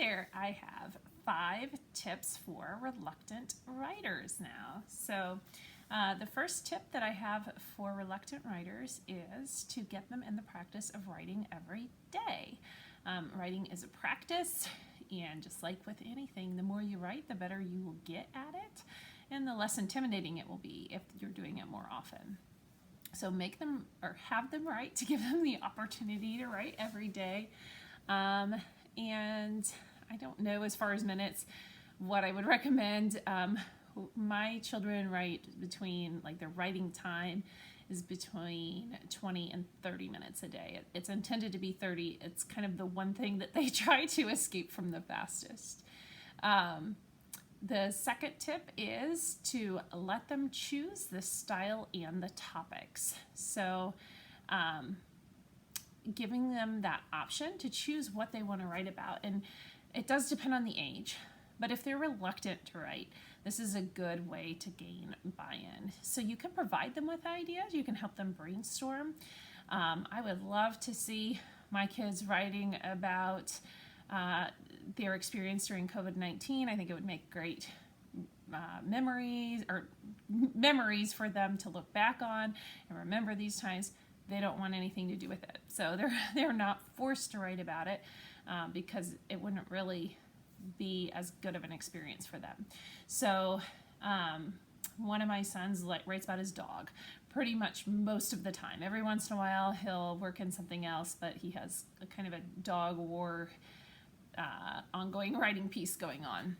there, I have 5 tips for reluctant writers now. So the first tip that I have for reluctant writers is to get them in the practice of writing every day. Writing is a practice, and just like with anything, the more you write, the better you will get at it, and the less intimidating it will be if you're doing it more often. So make them or have them write to give them the opportunity to write every day. And I don't know as far as minutes what I would recommend. My children write between, like, their writing time is between 20 and 30 minutes a day. It's intended to be 30. It's kind of the one thing that they try to escape from the fastest. The second tip is to let them choose the style and the topics. So giving them that option to choose what they want to write about. And it does depend on the age, but if they're reluctant to write, this is a good way to gain buy-in. So you can provide them with ideas, you can help them brainstorm. I would love to see my kids writing about their experience during COVID-19. I think it would make great memories for them to look back on and remember these times. They don't want anything to do with it, so they're not forced to write about it because it wouldn't really be as good of an experience for them. So one of my sons writes about his dog pretty much most of the time. Every once in a while he'll work in something else, but he has a kind of a dog war ongoing writing piece going on.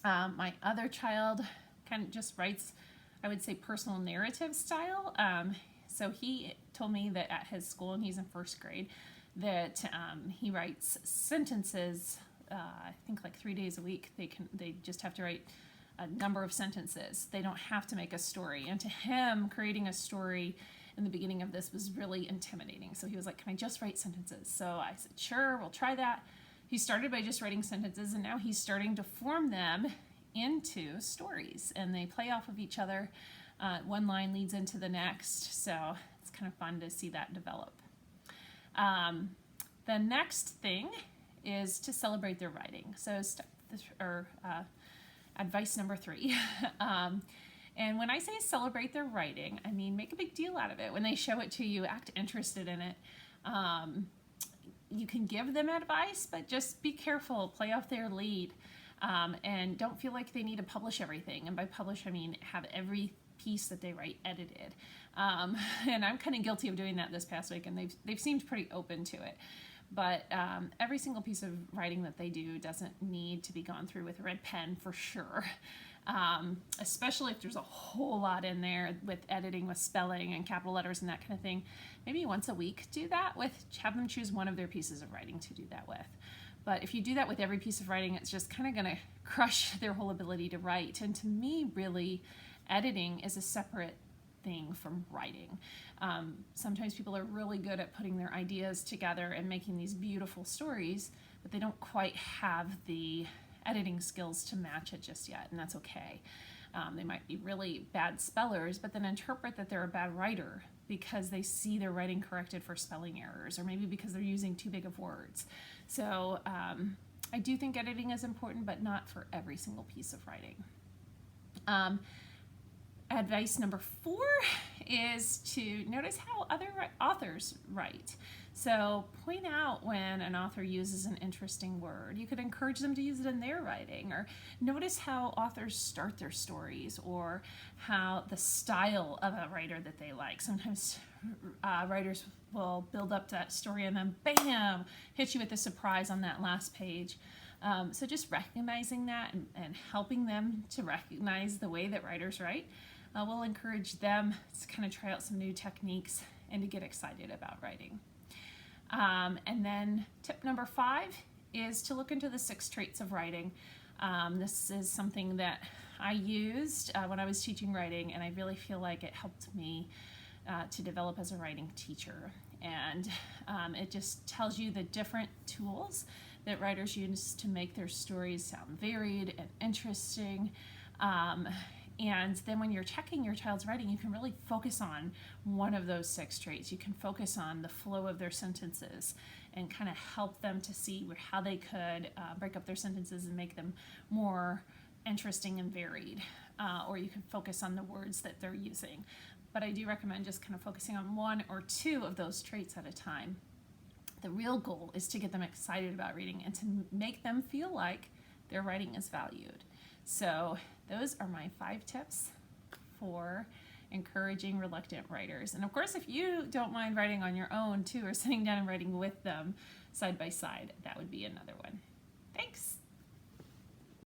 My other child kind of just writes, I would say, personal narrative style. So he told me that at his school, and he's in first grade, that he writes sentences. I think like 3 days a week. They just have to write a number of sentences. They don't have to make a story. And to him, creating a story in the beginning of this was really intimidating. So he was like, "Can I just write sentences?" So I said, "Sure, we'll try that." He started by just writing sentences, and now he's starting to form them into stories, and they play off of each other. One line leads into the next, so it's kind of fun to see that develop. The next thing is to celebrate their writing. So advice number 3. And when I say celebrate their writing, I mean make a big deal out of it. When they show it to you, act interested in it. You can give them advice, but just be careful, play off their lead, and don't feel like they need to publish everything. And by publish, I mean have every piece that they write edited. And I'm kind of guilty of doing that this past week, and they've seemed pretty open to it. But every single piece of writing that they do doesn't need to be gone through with a red pen for sure. Especially if there's a whole lot in there with editing, with spelling and capital letters and that kind of thing. Maybe once a week do that have them choose one of their pieces of writing to do that with. But if you do that with every piece of writing, it's just kind of going to crush their whole ability to write. And to me, really, editing is a separate thing from writing. Sometimes people are really good at putting their ideas together and making these beautiful stories, but they don't quite have the editing skills to match it just yet, and that's okay. They might be really bad spellers, but then interpret that they're a bad writer because they see their writing corrected for spelling errors, or maybe because they're using too big of words. So I do think editing is important, but not for every single piece of writing. Advice number 4 is to notice how other authors write. So point out when an author uses an interesting word. You could encourage them to use it in their writing, or notice how authors start their stories, or how the style of a writer that they like. Sometimes writers will build up that story and then bam, hit you with a surprise on that last page. So just recognizing that and helping them to recognize the way that writers write will encourage them to kind of try out some new techniques and to get excited about writing. And then tip number 5 is to look into the 6 traits of writing. This is something that I used when I was teaching writing, and I really feel like it helped me to develop as a writing teacher. And it just tells you the different tools that writers use to make their stories sound varied and interesting. And then when you're checking your child's writing, you can really focus on one of those 6 traits. You can focus on the flow of their sentences and kind of help them to see how they could break up their sentences and make them more interesting and varied. Or you can focus on the words that they're using. But I do recommend just kind of focusing on 1 or 2 of those traits at a time. The real goal is to get them excited about reading and to make them feel like their writing is valued. So those are my 5 tips for encouraging reluctant writers. And of course, if you don't mind writing on your own too, or sitting down and writing with them side by side, that would be another one. Thanks.